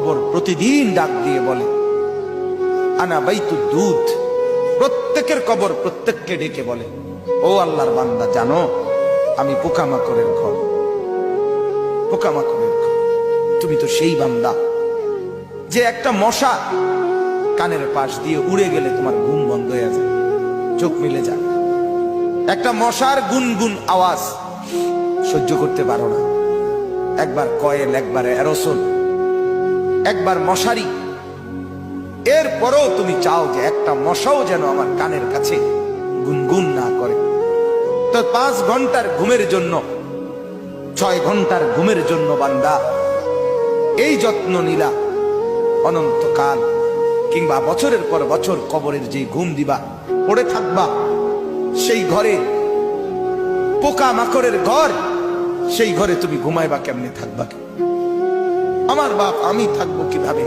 কবর প্রতিদিন ডাক দিয়ে বলে আনা বাইতুদ দুধ। প্রত্যেকের কবর প্রত্যেককে ডেকে বলে, ও আল্লাহর বান্দা, জানো আমি পোকামাকড়ের ঘর, পোকামাকড়ের ঘর। তুমি তো সেই বান্দা যে একটা মশা কানের পাশ দিয়ে উড়ে গেলে তোমার ঘুম বন্ধ হয়ে যায়, চোখ মিলে যায়। একটা মশার গুনগুন আওয়াজ সহ্য করতে পারো না। একবার কয়েল, একবার অ্যারোসল, একবার মশারি, এরপরেও তুমি চাও যে একটা মশাও যেন আমার কানের কাছে গুনগুন না করে। তো 5 ঘন্টার ঘুমের জন্য, 6 ঘন্টার ঘুমের জন্য বান্দা এই যত্ন নিলা, অনন্তকাল কিংবা বছরের পর বছর কবরের যে ঘুম দিবা, পড়ে থাকবা সেই ঘরে, পোকা মাকড়ের ঘর, সেই ঘরে তুমি ঘুমাইবা কেমনে, থাকবা? আমার বাপ, আমি থাকবো কিভাবে?